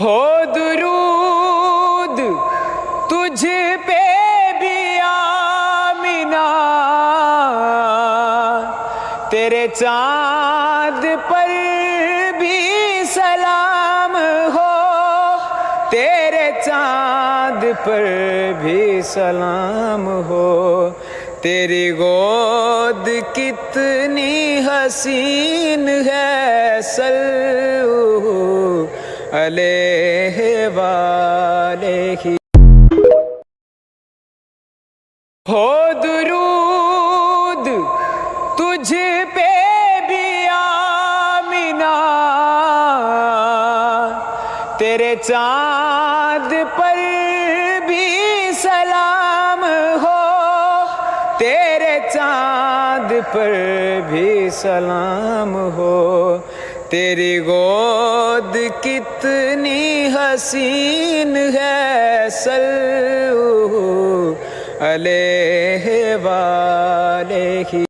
हो दुरूद तुझ पे भी आमिना, तेरे चाँद पर भी सलाम हो, तेरे चाँद पर भी सलाम हो। तेरी गोद कितनी हसीन है, सल्लल्लाहु अलैहि वालैहि। हो दुरूद तुझ पे भी आमिना, तेरे चाँद पर भी सलाम हो, तेरे चाँद पर भी सलाम हो। तेरी गोद कितनी हसीन है, सल्लल्लाहु अलैहि वालैहि।